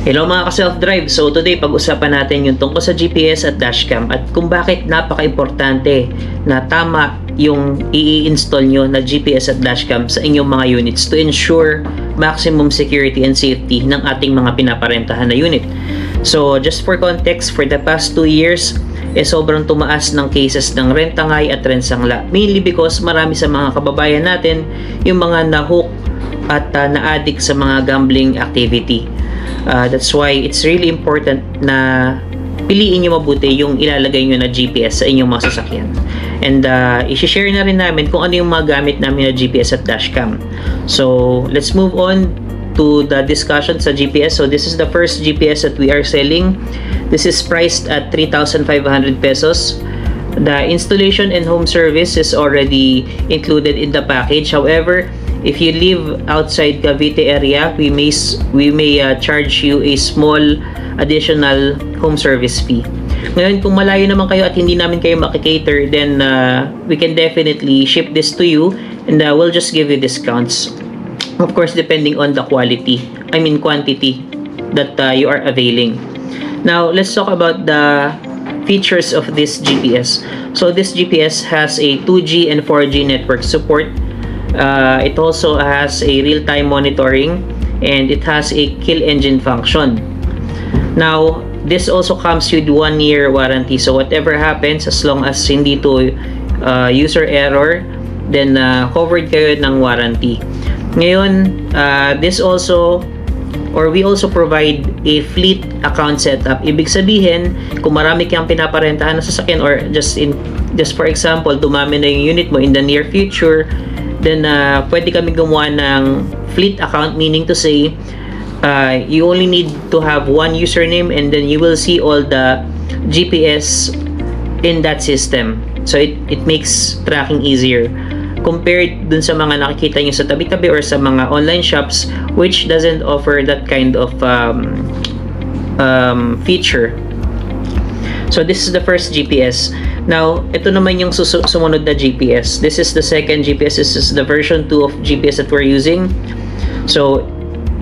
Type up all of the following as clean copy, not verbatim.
Hello mga ka-self-drive. So today pag-usapan natin yung tungkol sa GPS at dashcam at kung bakit napaka-importante na tama yung i-install nyo na GPS at dashcam sa inyong mga units to ensure maximum security and safety ng ating mga pinaparentahan na unit. So just for context, for the past 2 years, sobrang tumaas ng cases ng rentangay at rensangla. Mainly because marami sa mga kababayan natin yung mga na-hook at na-addict sa mga gambling activity. That's why it's really important na piliin nyo mabuti yung ilalagay nyo na GPS sa inyong mga sasakyan. And i-share na rin namin kung ano yung mga gamit namin na GPS at dashcam. So let's move on to the discussion sa GPS. So this is the first GPS that we are selling. This is priced at 3,500 pesos. The installation and home service is already included in the package. However, if you live outside Cavite area, we may charge you a small additional home service fee. Ngayon, kung malayo naman kayo at hindi namin kayo makikater, then we can definitely ship this to you and we'll just give you discounts. Of course, depending on the quantity that you are availing. Now, let's talk about the features of this GPS. So this GPS has a 2G and 4G network support. It also has a real-time monitoring and it has a kill engine function. Now, this also comes with 1-year warranty. So whatever happens, as long as hindi to user error, then covered kayo ng warranty. Ngayon, we also provide a fleet account setup. Ibig sabihin, kung marami kang pinaparentahan na sasakyan or just for example, dumami na yung unit mo in the near future, then pwede kami gumawa ng fleet account, meaning to say you only need to have one username and then you will see all the GPS in that system. So it makes tracking easier compared dun sa mga nakikita nyo sa tabi-tabi or sa mga online shops which doesn't offer that kind of feature. So this is the first GPS. Now, ito naman yung sumunod na GPS. This is the second GPS. This is the version 2 of GPS that we're using. So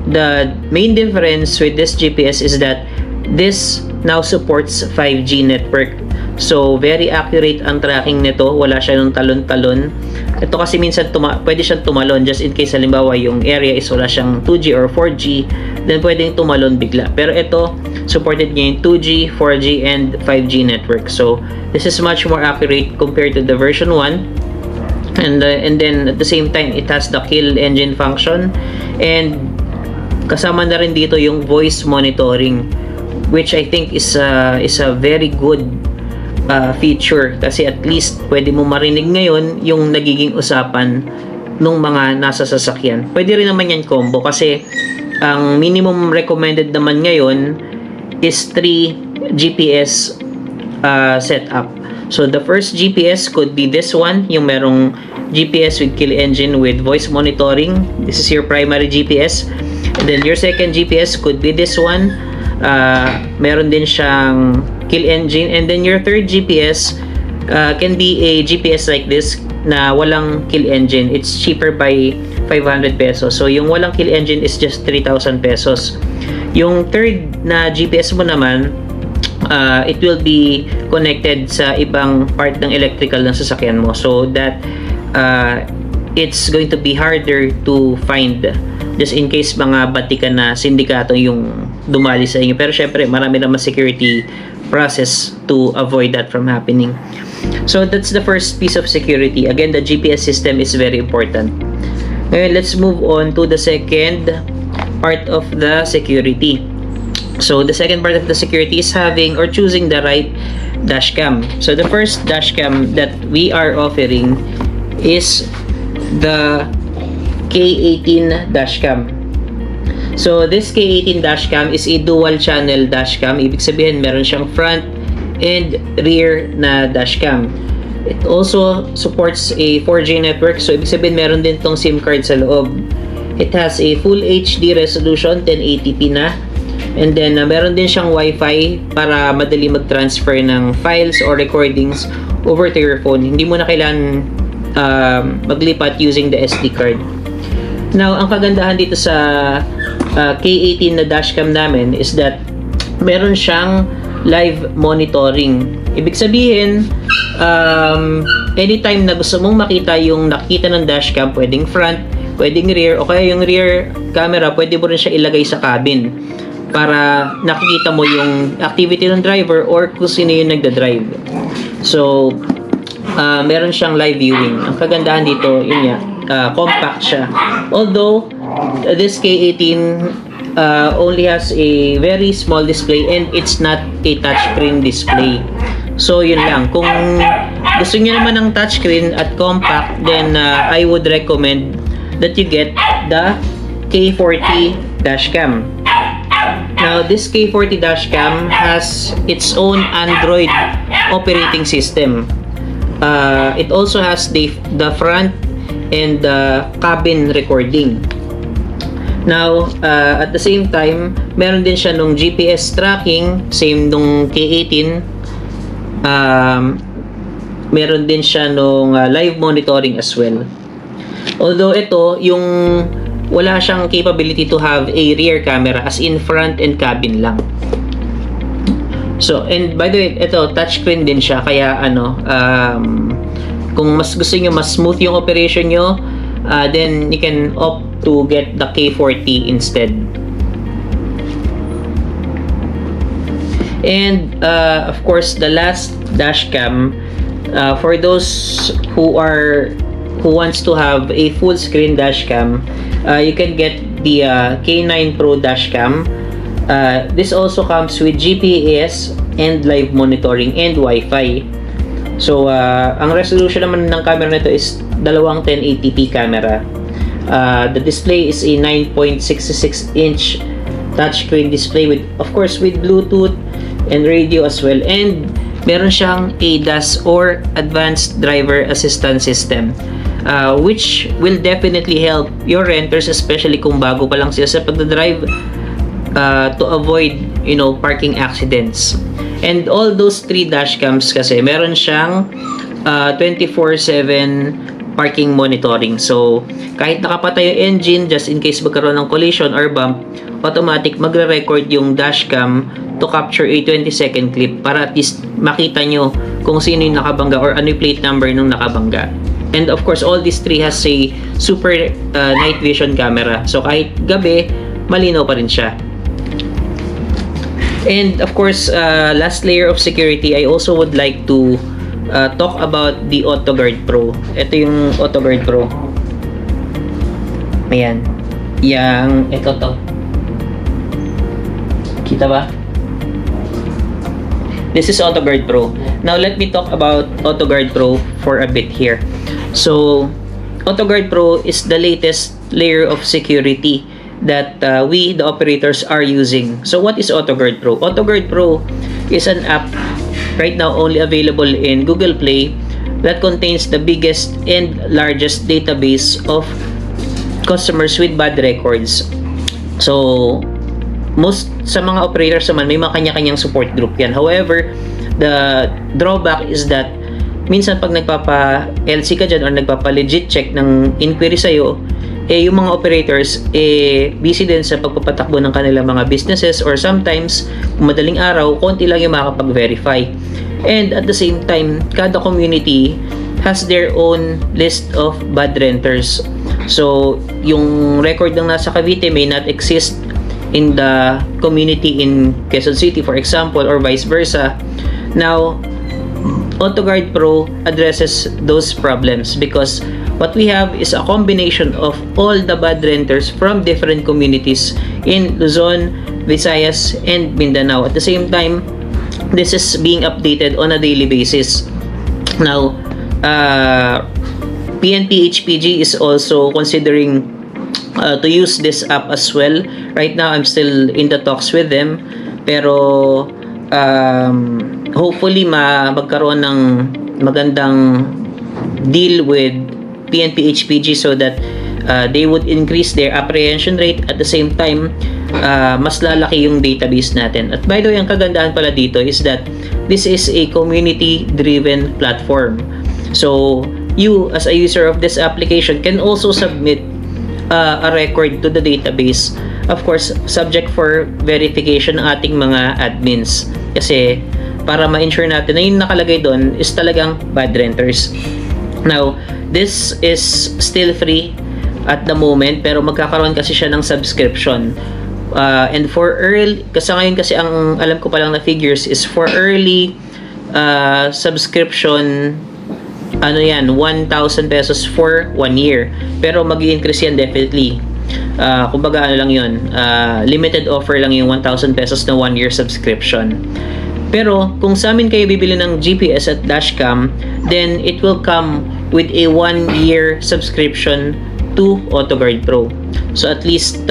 the main difference with this GPS is that this now supports 5G network. So very accurate ang tracking nito. Wala siya ng talon-talon. Ito kasi minsan pwede siyang tumalon just in case halimbawa yung area is wala siyang 2G or 4G, then pwedeng tumalon bigla. Pero ito, supported niya yung 2G, 4G, and 5G network. So this is much more accurate compared to the version 1. And then at the same time, it has the kill engine function. And kasama na rin dito yung voice monitoring, which I think is a very good feature kasi at least pwede mo marinig ngayon yung nagiging usapan nung mga nasa sasakyan. Pwede rin naman yan combo kasi ang minimum recommended naman ngayon is 3 GPS setup. So the first GPS could be this one, yung merong GPS with kill engine with voice monitoring. This is your primary GPS. And then your second GPS could be this one. Meron din siyang kill engine. And then your third GPS can be a GPS like this na walang kill engine. It's cheaper by 500 pesos. So yung walang kill engine is just 3,000 pesos. Yung third na GPS mo naman, it will be connected sa ibang part ng electrical ng sasakyan mo. So that it's going to be harder to find just in case mga batikan na sindikato yung dumali sa inyo. Pero syempre, marami naman security process to avoid that from happening. So that's the first piece of security. Again, the GPS system is very important. Ngayon, let's move on to the second part of the security. So the second part of the security is having or choosing the right dashcam. So the first dashcam that we are offering is the K18 dashcam. So this K18 dashcam is a dual channel dashcam. Ibig sabihin meron siyang front and rear na dashcam. It also supports a 4G network. So ibig sabihin meron din tong SIM card sa loob. It has a full HD resolution, 1080p na. And then meron din siyang Wi-Fi para madali mag-transfer ng files or recordings over to your phone. Hindi mo na kailangan maglipat using the SD card. Now, ang kagandahan dito sa K18 na dashcam namin is that meron siyang live monitoring. Ibig sabihin, anytime na gusto mong makita yung nakita ng dashcam, pwedeng front, pwedeng rear, o kaya yung rear camera, pwede mo rin siya ilagay sa cabin para nakikita mo yung activity ng driver or kung sino yung nagda-drive. So, meron siyang live viewing. Ang kagandahan dito, yun nga, compact siya. Although, this K18 only has a very small display and it's not a touchscreen display. So, yun lang. Kung gusto niyo naman ng touchscreen at compact, then I would recommend that you get the K40 dashcam. Now, this K40 dashcam has its own Android operating system. It also has the front and the cabin recording. Now, at the same time, meron din siya nung GPS tracking, same nung K18. Meron din siya nung live monitoring as well. Although ito, yung wala siyang capability to have a rear camera, as in front and cabin lang. So, and by the way, ito, touchscreen din siya, kaya kung mas gusto niyo mas smooth yung operation nyo, then you can opt to get the K40 instead. And of course, the last dashcam, for those who wants to have a full screen dashcam, you can get the K9 Pro dashcam. This also comes with GPS and live monitoring and Wi-Fi. So, ang resolution naman ng camera nito is dalawang 1080p camera. The display is a 9.66-inch touchscreen display with, of course, with Bluetooth and radio as well. And meron siyang ADAS or Advanced Driver Assistance System, which will definitely help your renters, especially kung bago pa lang sila sa pagdadrive, to avoid, parking accidents. And all those 3 dashcams kasi meron siyang 24/7 parking monitoring. So, kahit nakapatay yung engine, just in case magkaroon ng collision or bump, automatic magre-record yung dashcam to capture a 20-second clip para at least makita nyo kung sino yung nakabangga or ano yung plate number nung nakabangga. And of course, all these 3 has a super night vision camera. So, kahit gabi, malinaw pa rin siya. And of course, last layer of security, I also would like to talk about the AutoGuard Pro. Ito yung AutoGuard Pro. Ayan. Ito to. Kita ba? This is AutoGuard Pro. Now, let me talk about AutoGuard Pro for a bit here. So, AutoGuard Pro is the latest layer of security that we, the operators, are using. So, what is AutoGuard Pro? AutoGuard Pro is an app right now only available in Google Play that contains the biggest and largest database of customers with bad records. So, most sa mga operators naman, may mga kanya-kanyang support group yan. However, the drawback is that minsan pag nagpapa-LC ka dyan or nagpapa-legit check ng inquiry sa'yo, yung mga operators busy din sa pagpapatakbo ng kanilang mga businesses, or sometimes madaling araw konti lang yung makakapag-verify. And at the same time, kada community has their own list of bad renters. So yung record ng nasa Cavite may not exist in the community in Quezon City, for example, or vice versa. Now, AutoGuard Pro addresses those problems because what we have is a combination of all the bad renters from different communities in Luzon, Visayas, and Mindanao. At the same time, this is being updated on a daily basis. Now, PNP HPG is also considering to use this app as well. Right now, I'm still in the talks with them. Pero hopefully magkaroon ng magandang deal with PNP HPG so that they would increase their apprehension rate. At the same time, mas lalaki yung database natin. At by the way, ang kagandahan pala dito is that this is a community-driven platform. So, you as a user of this application can also submit a record to the database of course, subject for verification ng ating mga admins. Kasi, para ma-ensure natin na yung nakalagay doon is talagang bad renters. Now, this is still free at the moment, pero magkakaroon kasi siya ng subscription. And for early, kasi ngayon kasi ang alam ko pa lang na figures is for early subscription, ano yan, 1,000 pesos for 1 year. Pero mag-i-increase yan definitely. Kumbaga ano lang yun, limited offer lang yung 1,000 pesos na 1 year subscription. Pero kung sa amin kayo bibili ng GPS at dashcam, then it will come with a 1 year subscription to AutoGuard Pro. So at least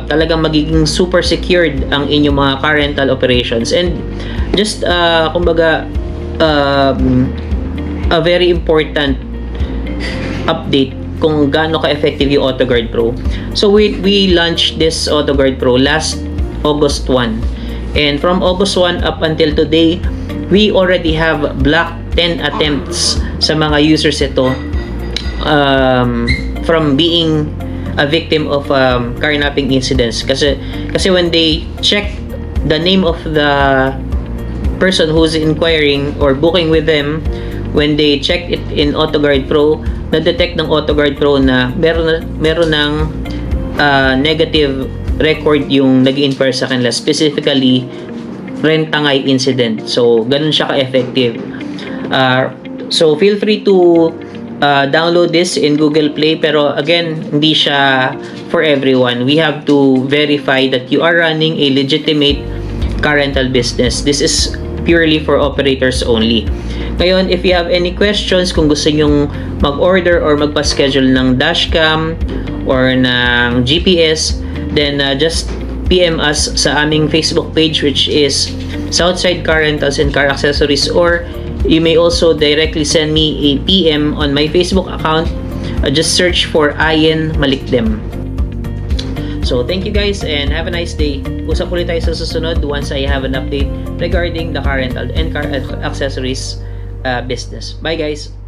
talagang magiging super secured ang inyong mga car rental operations. And just kumbaga a very important update kung gaano ka-effective yung AutoGuard Pro. So we launched this AutoGuard Pro last August 1. And from August 1 up until today, we already have blocked 10 attempts sa mga users ito from being a victim of carnapping incidents. Kasi when they check the name of the person who's inquiring or booking with them, when they check it in AutoGuard Pro, na-detect ng AutoGuard Pro na meron ng negative record yung nag-inquire sa kanila, specifically rentangay incident. So ganun siya ka-effective. So feel free to download this in Google Play, pero again, hindi siya for everyone. We have to verify that you are running a legitimate car rental business. This is purely for operators only. Ngayon, if you have any questions, kung gusto nyong mag-order or magpa-schedule ng dashcam or ng GPS, then just PM us sa aming Facebook page, which is Southside Car Rentals and Car Accessories, or you may also directly send me a PM on my Facebook account. Just search for Ian Malikdem. So thank you guys and have a nice day. Usap ulit tayo sa susunod once I have an update regarding the car rental and car accessories business. Bye guys!